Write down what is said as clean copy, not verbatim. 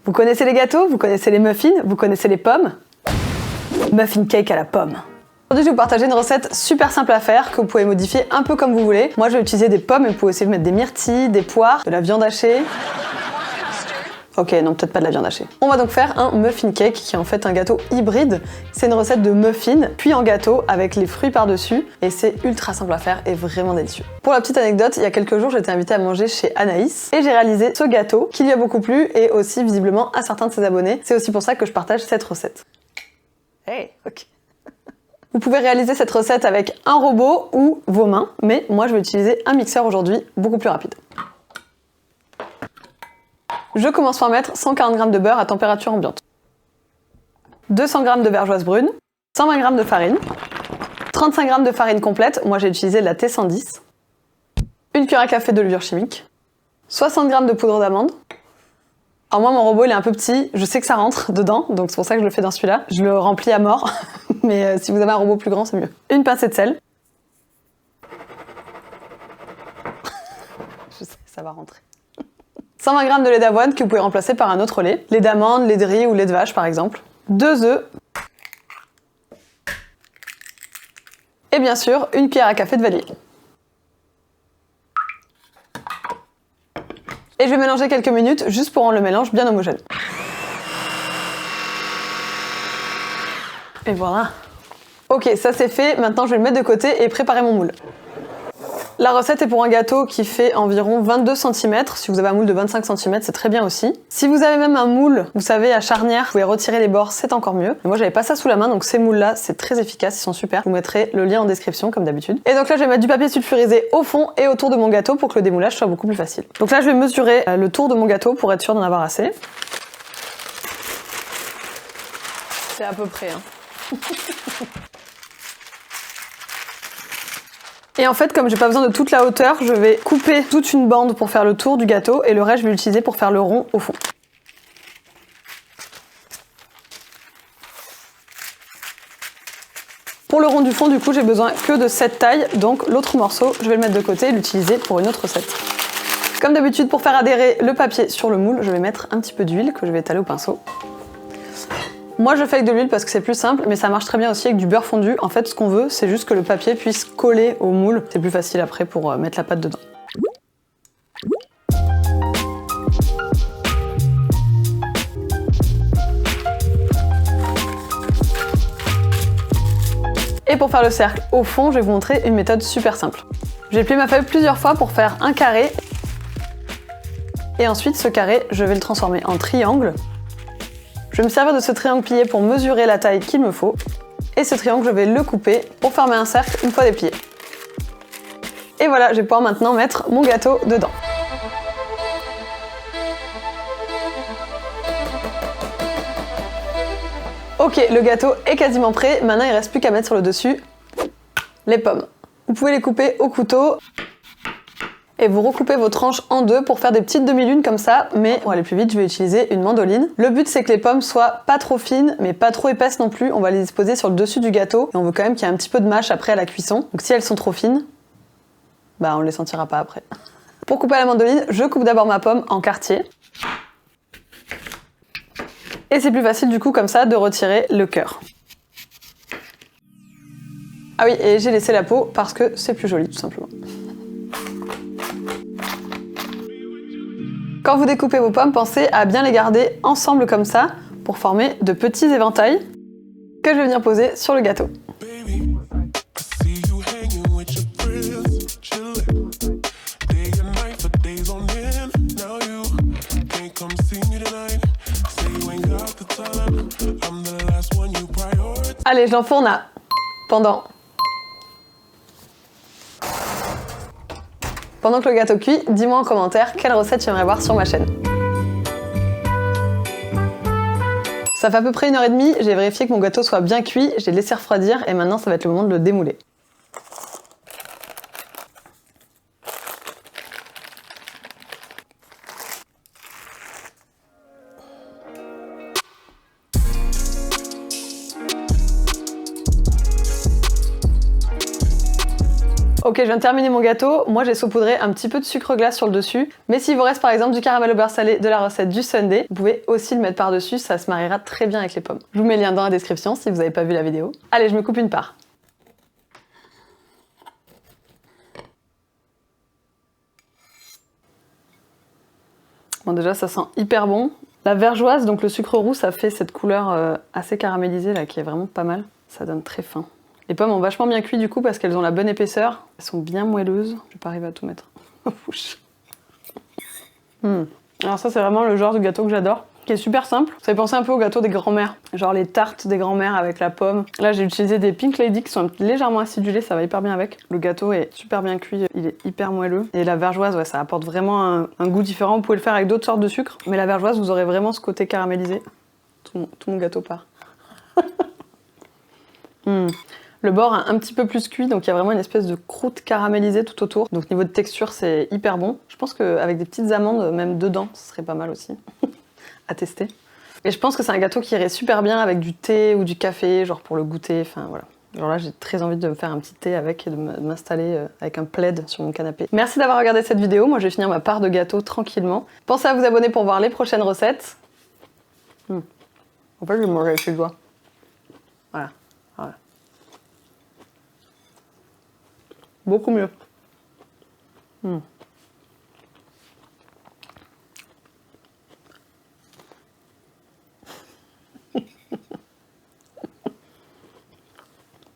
Vous connaissez les gâteaux, vous connaissez les muffins, vous connaissez les pommes? Muffin cake à la pomme. Aujourd'hui, je vais vous partager une recette super simple à faire que vous pouvez modifier un peu comme vous voulez. Moi, je vais utiliser des pommes, mais vous pouvez aussi mettre des myrtilles, des poires, de la viande hachée. Ok, non, peut-être pas de la viande hachée. On va donc faire un muffin cake qui est en fait un gâteau hybride. C'est une recette de muffin, puis en gâteau avec les fruits par-dessus. Et c'est ultra simple à faire et vraiment délicieux. Pour la petite anecdote, il y a quelques jours, j'ai été invitée à manger chez Anaïs et j'ai réalisé ce gâteau qui lui a beaucoup plu et aussi visiblement à certains de ses abonnés. C'est aussi pour ça que je partage cette recette. Hey, ok. Vous pouvez réaliser cette recette avec un robot ou vos mains, mais moi je vais utiliser un mixeur aujourd'hui, beaucoup plus rapide. Je commence par mettre 140 g de beurre à température ambiante, 200 g de vergeoise brune, 120 g de farine, 35 g de farine complète, moi j'ai utilisé de la T110, une cuillère à café de levure chimique, 60 g de poudre d'amande. Alors moi mon robot il est un peu petit, je sais que ça rentre dedans, donc c'est pour ça que je le fais dans celui-là. Je le remplis à mort, mais si vous avez un robot plus grand c'est mieux. Une pincée de sel. Je sais, ça va rentrer. 120 g de lait d'avoine que vous pouvez remplacer par un autre lait. Lait d'amande, lait de riz ou lait de vache par exemple. 2 œufs. Et bien sûr, une cuillère à café de vanille. Et je vais mélanger quelques minutes juste pour rendre le mélange bien homogène. Et voilà. Ok, ça c'est fait. Maintenant je vais le mettre de côté et préparer mon moule. La recette est pour un gâteau qui fait environ 22 cm. Si vous avez un moule de 25 cm, c'est très bien aussi. Si vous avez même un moule, vous savez, à charnière, vous pouvez retirer les bords, c'est encore mieux. Mais moi, j'avais pas ça sous la main, donc ces moules-là, c'est très efficace, ils sont super. Je vous mettrai le lien en description, comme d'habitude. Et donc là, je vais mettre du papier sulfurisé au fond et autour de mon gâteau pour que le démoulage soit beaucoup plus facile. Donc là, je vais mesurer le tour de mon gâteau pour être sûr d'en avoir assez. C'est à peu près, hein. Et en fait, comme j'ai pas besoin de toute la hauteur, je vais couper toute une bande pour faire le tour du gâteau et le reste, je vais l'utiliser pour faire le rond au fond. Pour le rond du fond, du coup, j'ai besoin que de cette taille, donc l'autre morceau, je vais le mettre de côté et l'utiliser pour une autre recette. Comme d'habitude, pour faire adhérer le papier sur le moule, je vais mettre un petit peu d'huile que je vais étaler au pinceau. Moi je fais avec de l'huile parce que c'est plus simple, mais ça marche très bien aussi avec du beurre fondu. En fait, ce qu'on veut, c'est juste que le papier puisse coller au moule. C'est plus facile après pour mettre la pâte dedans. Et pour faire le cercle au fond, je vais vous montrer une méthode super simple. J'ai plié ma feuille plusieurs fois pour faire un carré. Et ensuite, ce carré, je vais le transformer en triangle. Je vais me servir de ce triangle plié pour mesurer la taille qu'il me faut. Et ce triangle, je vais le couper pour former un cercle une fois déplié. Et voilà, je vais pouvoir maintenant mettre mon gâteau dedans. Ok, le gâteau est quasiment prêt. Maintenant, il ne reste plus qu'à mettre sur le dessus les pommes. Vous pouvez les couper au couteau. Et vous recoupez vos tranches en deux pour faire des petites demi-lunes comme ça, mais pour aller plus vite, je vais utiliser une mandoline. Le but, c'est que les pommes soient pas trop fines, mais pas trop épaisses non plus. On va les disposer sur le dessus du gâteau, et on veut quand même qu'il y ait un petit peu de mâche après à la cuisson. Donc si elles sont trop fines, bah on les sentira pas après. Pour couper à la mandoline, je coupe d'abord ma pomme en quartiers. Et c'est plus facile du coup comme ça de retirer le cœur. Ah oui, et j'ai laissé la peau parce que c'est plus joli tout simplement. Quand vous découpez vos pommes, pensez à bien les garder ensemble comme ça pour former de petits éventails que je vais venir poser sur le gâteau. Allez, je l'enfourne à Pendant que le gâteau cuit, dis-moi en commentaire quelle recette tu aimerais voir sur ma chaîne. Ça fait à peu près 1h30, j'ai vérifié que mon gâteau soit bien cuit, j'ai laissé refroidir et maintenant ça va être le moment de le démouler. Ok, je viens de terminer mon gâteau. Moi, j'ai saupoudré un petit peu de sucre glace sur le dessus. Mais s'il vous reste par exemple du caramel au beurre salé de la recette du sundae, vous pouvez aussi le mettre par-dessus, ça se mariera très bien avec les pommes. Je vous mets le lien dans la description si vous n'avez pas vu la vidéo. Allez, je me coupe une part. Bon, déjà, ça sent hyper bon. La vergeoise, donc le sucre roux, ça fait cette couleur assez caramélisée là, qui est vraiment pas mal. Ça donne très faim. Les pommes ont vachement bien cuit du coup parce qu'elles ont la bonne épaisseur. Elles sont bien moelleuses. Je vais pas arriver à tout mettre en bouche. Alors ça, c'est vraiment le genre de gâteau que j'adore, qui est super simple. Ça fait penser un peu au gâteau des grands-mères, genre les tartes des grands-mères avec la pomme. Là, j'ai utilisé des Pink Lady qui sont légèrement acidulés, ça va hyper bien avec. Le gâteau est super bien cuit, il est hyper moelleux. Et la vergeoise, ouais, ça apporte vraiment un goût différent. Vous pouvez le faire avec d'autres sortes de sucre, mais la vergeoise, vous aurez vraiment ce côté caramélisé. Tout mon gâteau part. Le bord a un petit peu plus cuit, donc il y a vraiment une espèce de croûte caramélisée tout autour. Donc niveau de texture, c'est hyper bon. Je pense qu'avec des petites amandes, même dedans, ce serait pas mal aussi à tester. Et je pense que c'est un gâteau qui irait super bien avec du thé ou du café, genre pour le goûter, enfin voilà. Genre là, j'ai très envie de me faire un petit thé avec et de m'installer avec un plaid sur mon canapé. Merci d'avoir regardé cette vidéo. Moi, je vais finir ma part de gâteau tranquillement. Pensez à vous abonner pour voir les prochaines recettes. En fait, je vais manger avec les doigts. Voilà. Voilà. Beaucoup mieux.